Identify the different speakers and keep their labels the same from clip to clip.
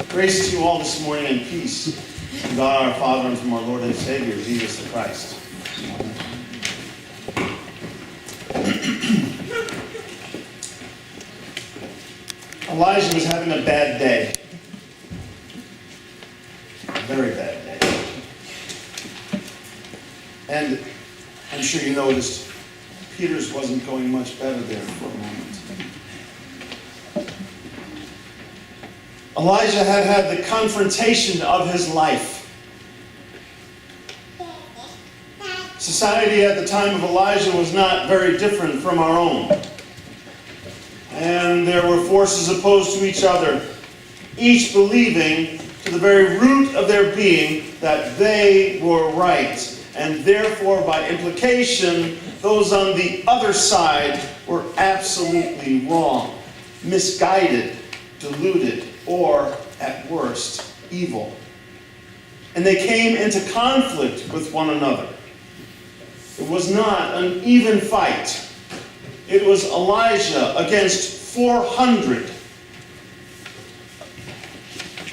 Speaker 1: Grace to you all this morning and peace from God our Father and from our Lord and Savior, Jesus the Christ. Elijah was having a bad day. A very bad day. And I'm sure you noticed Peter's wasn't going much better there for a moment. Elijah had had the confrontation of his life. Society at the time of Elijah was not very different from our own. And there were forces opposed to each other, each believing to the very root of their being that they were right. And therefore, by implication, those on the other side were absolutely wrong, misguided, deluded, or, at worst, evil. And they came into conflict with one another. It was not an even fight. It was Elijah against 400.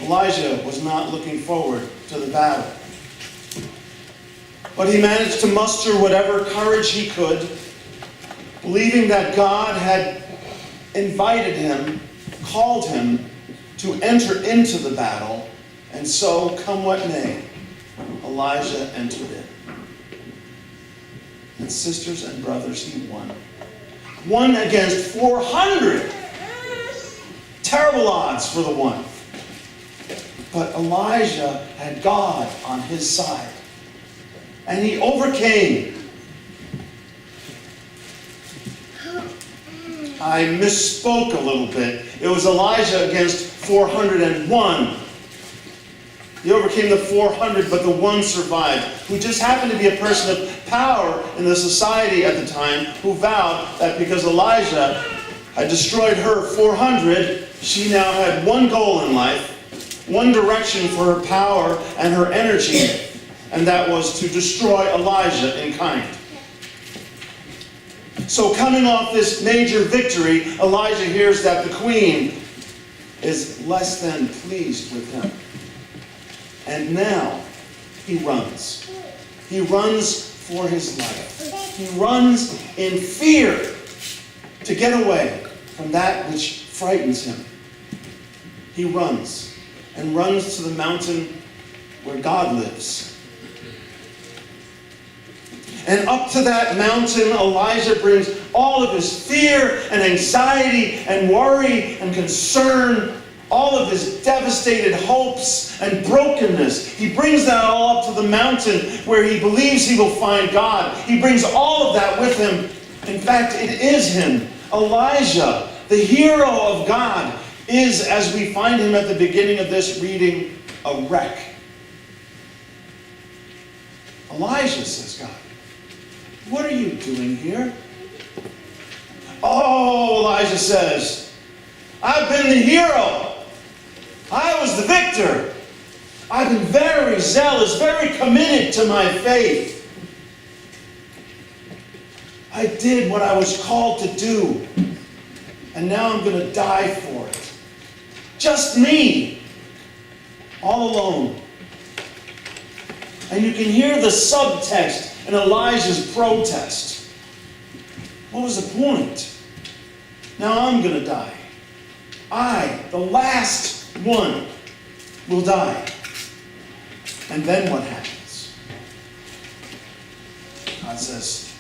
Speaker 1: Elijah was not looking forward to the battle. But he managed to muster whatever courage he could, believing that God had invited him, called him to enter into the battle, and so, come what may, Elijah entered in. And sisters and brothers, he won. One against 400. Terrible odds for the one. But Elijah had God on his side. And he overcame. I misspoke a little bit. It was Elijah against 401. He overcame the 400, but the one survived, who just happened to be a person of power in the society at the time, who vowed that because Elijah had destroyed her 400, she now had one goal in life, one direction for her power and her energy, and that was to destroy Elijah in kind. So coming off this major victory, Elijah hears that the queen is less than pleased with him. And now he runs. He runs for his life. He runs in fear to get away from that which frightens him. He runs and runs to the mountain where God lives. And up to that mountain, Elijah brings all of his fear and anxiety and worry and concern, all of his devastated hopes and brokenness. He brings that all up to the mountain where he believes he will find God. He brings all of that with him. In fact, it is him. Elijah, the hero of God, is, as we find him at the beginning of this reading, a wreck. Elijah, says God, what are you doing here? Oh, Elijah says, I've been the hero. I was the victor. I've been very zealous, very committed to my faith. I did what I was called to do. And now I'm going to die for it. Just me. All alone. And you can hear the subtext in Elijah's protest. What was the point? Now I'm going to die. I, the last one, will die. And then what happens? God says,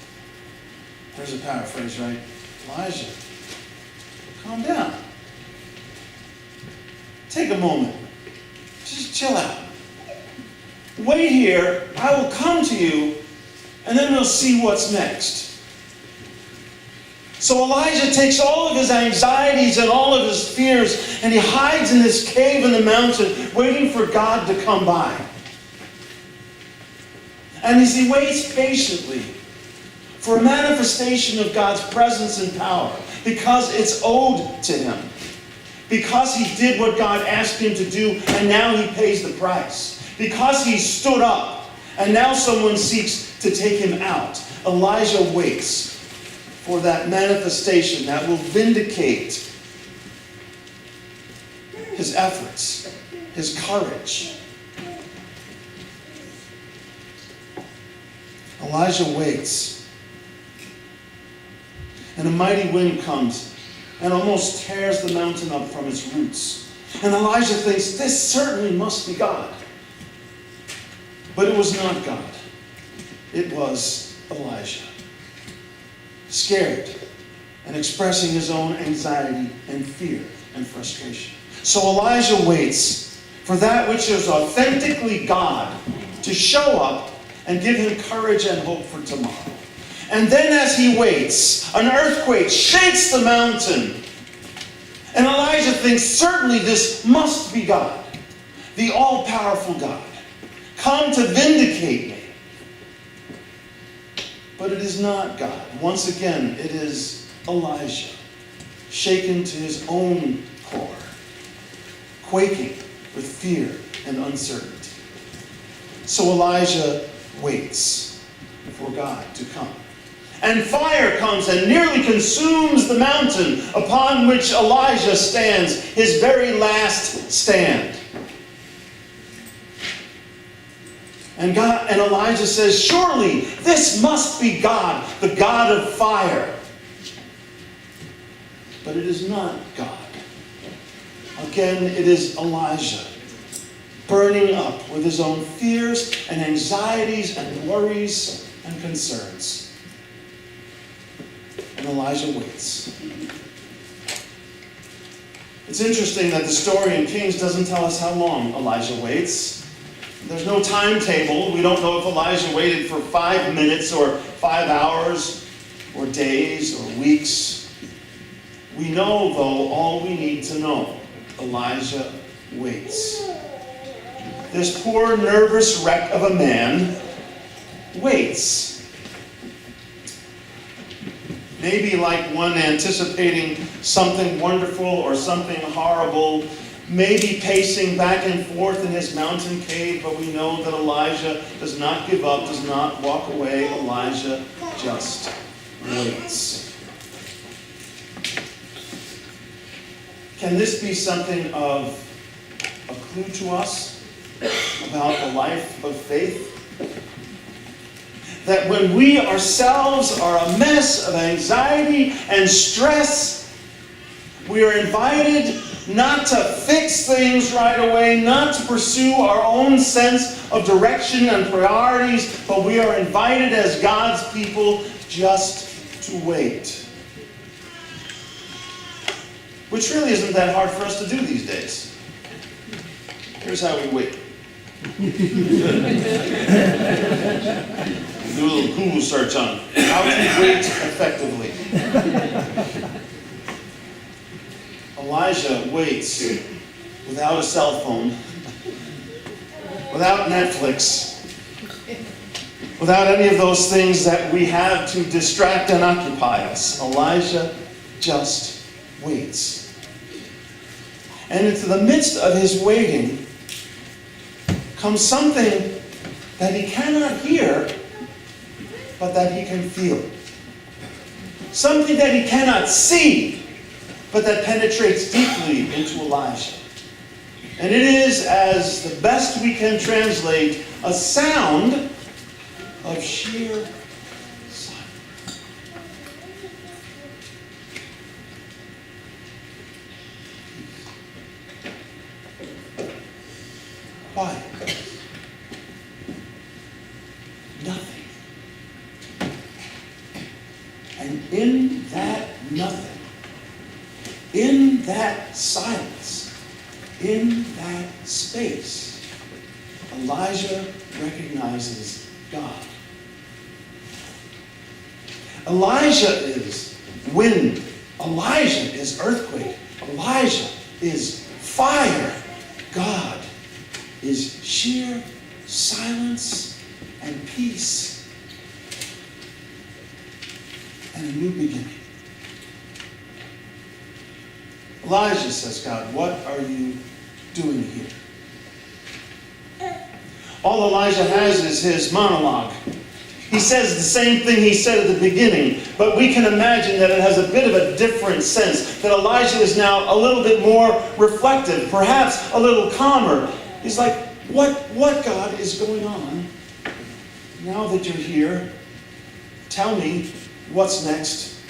Speaker 1: there's a paraphrase, right? Elijah, calm down. Take a moment. Just chill out. Wait here. I will come to you, and then we'll see what's next. So Elijah takes all of his anxieties and all of his fears, and he hides in this cave in the mountain, waiting for God to come by. And as he waits patiently for a manifestation of God's presence and power, because it's owed to him, because he did what God asked him to do, and now he pays the price, because he stood up, and now someone seeks to take him out, Elijah waits for that manifestation that will vindicate his efforts, his courage. Elijah waits, and a mighty wind comes and almost tears the mountain up from its roots. And Elijah thinks, this certainly must be God. But it was not God. It was Elijah, scared and expressing his own anxiety and fear and frustration. So Elijah waits for that which is authentically God to show up and give him courage and hope for tomorrow. And then as he waits, an earthquake shakes the mountain. And Elijah thinks, certainly this must be God, the all-powerful God, come to vindicate me. But it is not God. Once again, it is Elijah, shaken to his own core, quaking with fear and uncertainty. So Elijah waits for God to come. And fire comes and nearly consumes the mountain upon which Elijah stands, his very last stand. And Elijah says, surely this must be God, the God of fire. But it is not God. Again, it is Elijah, burning up with his own fears and anxieties and worries and concerns. And Elijah waits. It's interesting that the story in Kings doesn't tell us how long Elijah waits. There's no timetable. We don't know if Elijah waited for 5 minutes or 5 hours or days or weeks. We know, though, all we need to know. Elijah waits. This poor, nervous wreck of a man waits. Maybe like one anticipating something wonderful or something horrible, maybe pacing back and forth in his mountain cave, but we know that Elijah does not give up, does not walk away. Elijah just waits. Can this be something of a clue to us about the life of faith? That when we ourselves are a mess of anxiety and stress, we are invited not to fix things right away, not to pursue our own sense of direction and priorities, but we are invited as God's people just to wait. Which really isn't that hard for us to do these days. Here's how we wait. Do a little Google search on how to wait effectively. Elijah waits without a cell phone, without Netflix, without any of those things that we have to distract and occupy us. Elijah just waits. And into the midst of his waiting comes something that he cannot hear, but that he can feel. Something that he cannot see, but that penetrates deeply into Elijah. And it is, as the best we can translate, a sound of sheer silence. Quiet. Nothing. And in that nothing, in that silence, in that space, Elijah recognizes God. Elijah is wind. Elijah is earthquake. Elijah is fire. God is sheer silence and peace and a new beginning. Elijah, says God, what are you doing here? All Elijah has is his monologue. He says the same thing he said at the beginning, but we can imagine that it has a bit of a different sense, that Elijah is now a little bit more reflective, perhaps a little calmer. He's like, what God is going on? Now that you're here, tell me what's next.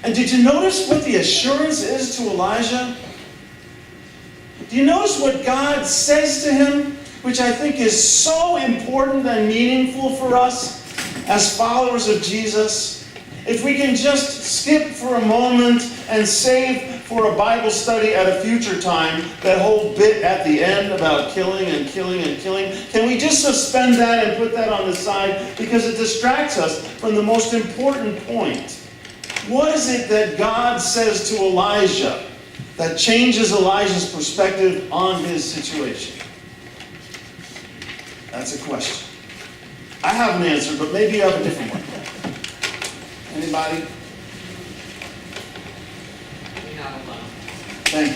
Speaker 1: And did you notice what the assurance is to Elijah? Do you notice what God says to him, which I think is so important and meaningful for us as followers of Jesus? If we can just skip for a moment and save for a Bible study at a future time that whole bit at the end about killing and killing and killing, can we just suspend that and put that on the side? Because it distracts us from the most important point. What is it that God says to Elijah that changes Elijah's perspective on his situation? That's a question. I have an answer, but maybe you have a different one. Anybody?
Speaker 2: You're not alone.
Speaker 1: Thank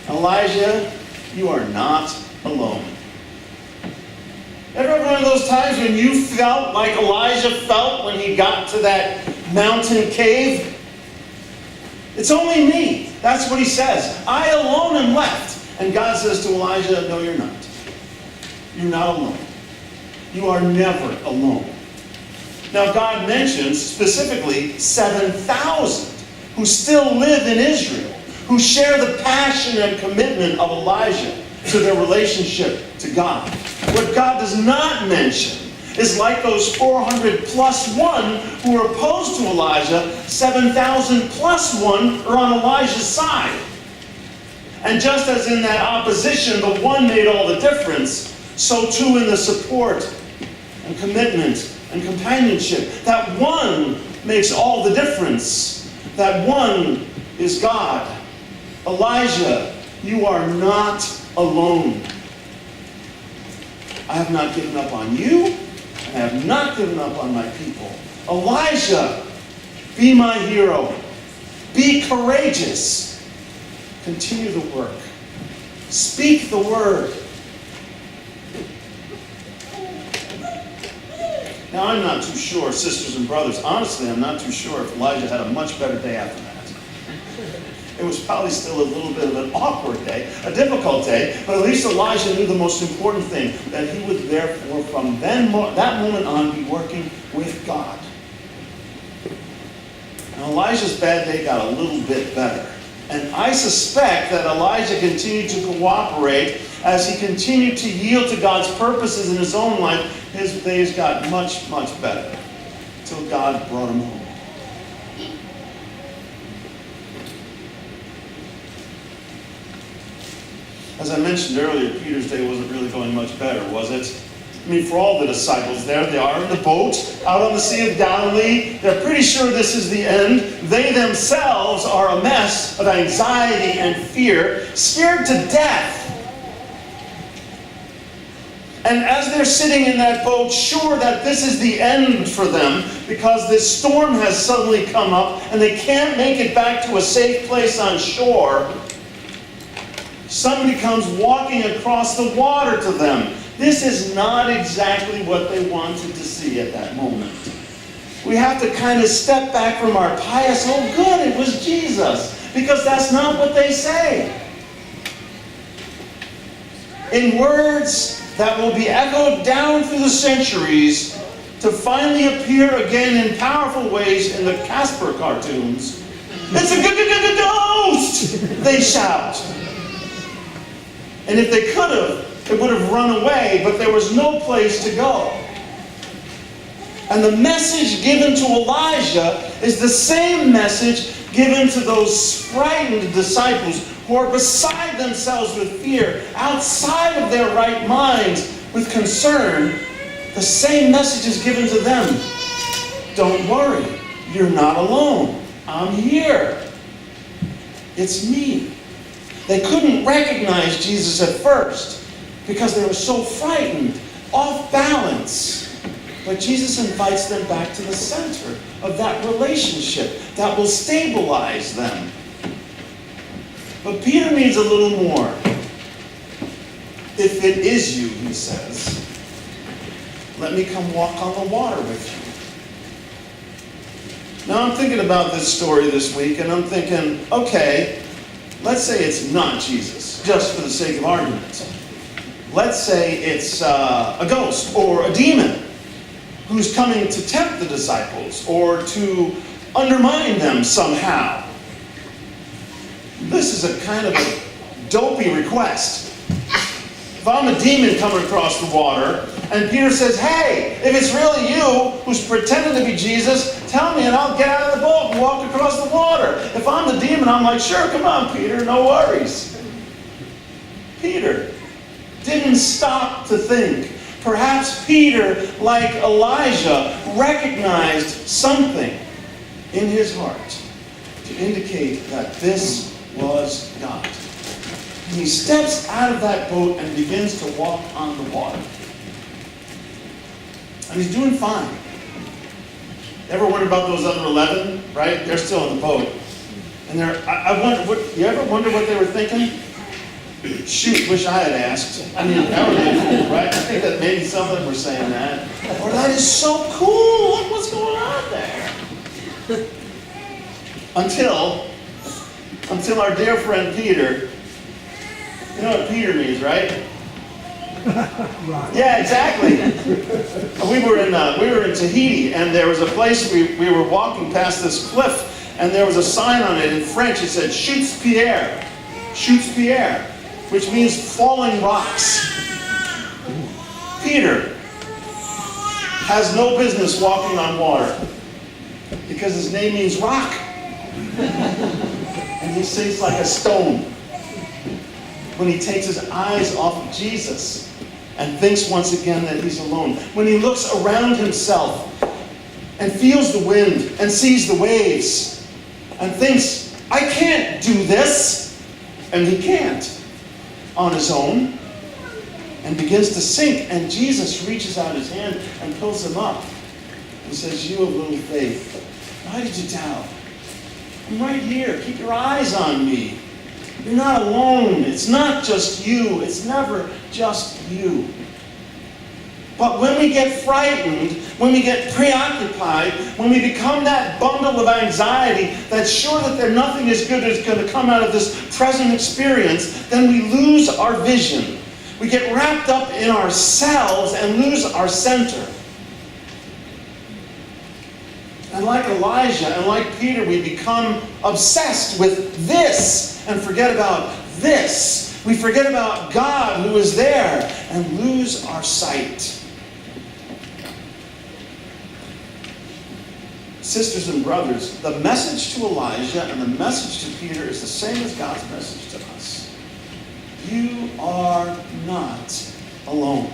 Speaker 1: you. Elijah, you are not alone. Ever have one of those times when you felt like Elijah felt when he got to that mountain cave? It's only me. That's what he says. I alone am left. And God says to Elijah, no, you're not. You're not alone. You are never alone. Now, God mentions specifically 7,000 who still live in Israel, who share the passion and commitment of Elijah to their relationship to God. What God does not mention is like those 400 plus one who are opposed to Elijah, 7,000 plus one are on Elijah's side. And just as in that opposition, the one made all the difference, so too in the support and commitment and companionship. That one makes all the difference. That one is God. Elijah, you are not alone. I have not given up on you, and I have not given up on my people. Elijah, be my hero. Be courageous. Continue the work. Speak the word. Now, I'm not too sure, sisters and brothers, honestly, I'm not too sure if Elijah had a much better day after that. It was probably still a little bit of an awkward day, a difficult day, but at least Elijah knew the most important thing, that he would therefore from that moment on be working with God. And Elijah's bad day got a little bit better. And I suspect that Elijah continued to cooperate as he continued to yield to God's purposes in his own life. His days got much, much better until God brought him home. As I mentioned earlier, Peter's day wasn't really going much better, was it? I mean, for all the disciples, there they are in the boat, out on the Sea of Galilee. They're pretty sure this is the end. They themselves are a mess of anxiety and fear, scared to death. And as they're sitting in that boat, sure that this is the end for them, because this storm has suddenly come up and they can't make it back to a safe place on shore, somebody comes walking across the water to them. This is not exactly what they wanted to see at that moment. We have to kind of step back from our pious, oh good, it was Jesus, because that's not what they say. In words that will be echoed down through the centuries to finally appear again in powerful ways in the Casper cartoons, it's a ghost! They shout. And if they could have, it would have run away, but there was no place to go. And the message given to Elijah is the same message given to those frightened disciples who are beside themselves with fear, outside of their right minds with concern. The same message is given to them. Don't worry, you're not alone. I'm here. It's me. They couldn't recognize Jesus at first because they were so frightened, off balance. But Jesus invites them back to the center of that relationship that will stabilize them. But Peter needs a little more. If it is you, he says, let me come walk on the water with you. Now I'm thinking about this story this week, and I'm thinking, okay, let's say it's not Jesus, just for the sake of argument. Let's say it's a ghost or a demon who's coming to tempt the disciples or to undermine them somehow. This is a kind of a dopey request. If I'm a demon coming across the water, and Peter says, hey, if it's really you who's pretending to be Jesus, tell me and I'll get out of the boat and walk across the water. If I'm the demon, I'm like, sure, come on, Peter, no worries. Peter didn't stop to think. Perhaps Peter, like Elijah, recognized something in his heart to indicate that this was God. And he steps out of that boat and begins to walk on the water. And he's doing fine. Ever wonder about those other 11? Right? They're still in the boat. And I wonder, you ever wonder what they were thinking? Shoot, wish I had asked. I mean, that would have been cool, right? I think that maybe some of them were saying that. Or that is so cool. Look what's going on there. Until our dear friend Peter. You know what Peter means, right? Yeah, exactly. We were in Tahiti, and there was a place we were walking past this cliff, and there was a sign on it in French. It said "Chutes Pierre," "Chutes Pierre," which means falling rocks. Peter has no business walking on water because his name means rock, and he sinks like a stone when he takes his eyes off of Jesus and thinks once again that he's alone. When he looks around himself and feels the wind and sees the waves and thinks, I can't do this. And he can't on his own, and begins to sink. And Jesus reaches out his hand and pulls him up and says, you of little faith, why did you doubt? I'm right here. Keep your eyes on me. You're not alone. It's not just you. It's never just you. But when we get frightened, when we get preoccupied, when we become that bundle of anxiety that's sure that nothing is good is going to come out of this present experience, then we lose our vision. We get wrapped up in ourselves and lose our center. And like Elijah and like Peter, we become obsessed with this and forget about this. We forget about God who is there and lose our sight. Sisters and brothers, the message to Elijah and the message to Peter is the same as God's message to us. You are not alone.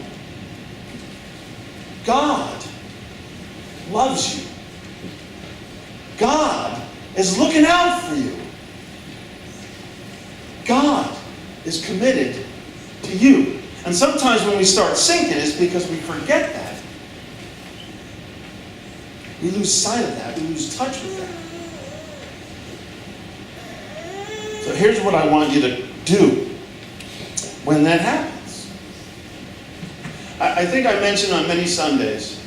Speaker 1: God loves you. God is looking out for you. God is committed to you. And sometimes when we start sinking, it's because we forget that. We lose sight of that. We lose touch with that. So here's what I want you to do when that happens. I think I mentioned on many Sundays,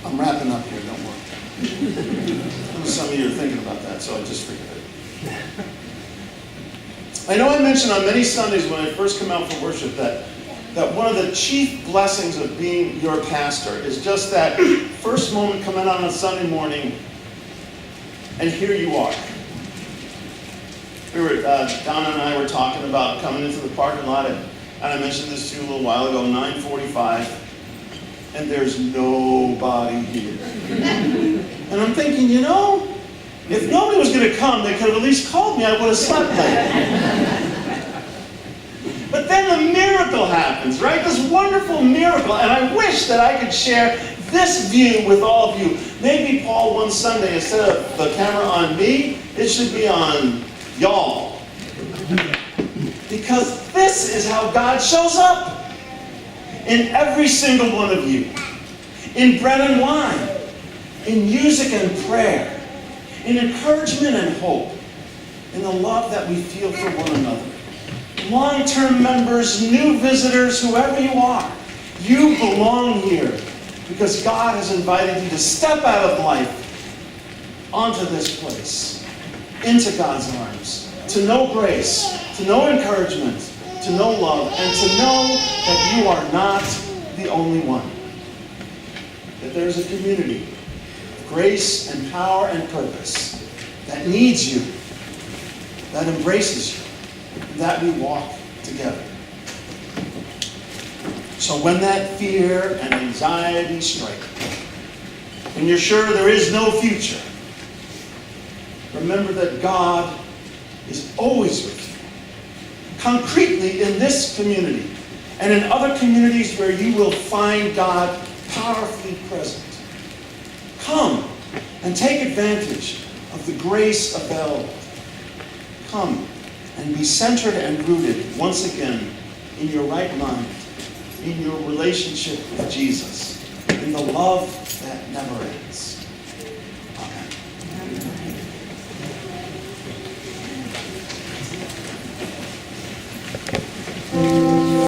Speaker 1: I'm wrapping up here, don't worry. Some of you are thinking about that, so I just forget it. I know I mentioned on many Sundays when I first come out for worship that one of the chief blessings of being your pastor is just that first moment coming out on Sunday morning, and here you are. Donna and I were talking about coming into the parking lot, and I mentioned this to you a little while ago, 9:45, and there's nobody here. And I'm thinking, if nobody was going to come, they could have at least called me. I would have slept late. But then the miracle happens, right? This wonderful miracle. And I wish that I could share this view with all of you. Maybe, Paul, one Sunday, instead of the camera on me, it should be on y'all. Because this is how God shows up in every single one of you. In bread and wine. In music and prayer. In encouragement and hope. In the love that we feel for one another. Long-term members, new visitors, whoever you are, you belong here. Because God has invited you to step out of life onto this place, into God's arms, to know grace, to know encouragement, to know love, and to know that you are not the only one. That there's a community of grace and power and purpose that needs you, that embraces you, and that we walk together. So when that fear and anxiety strike, when you're sure there is no future, remember that God is always with you. Concretely in this community and in other communities where you will find God powerfully present. Come and take advantage of the grace available. Come and be centered and rooted once again in your right mind, in your relationship with Jesus, in the love that never ends.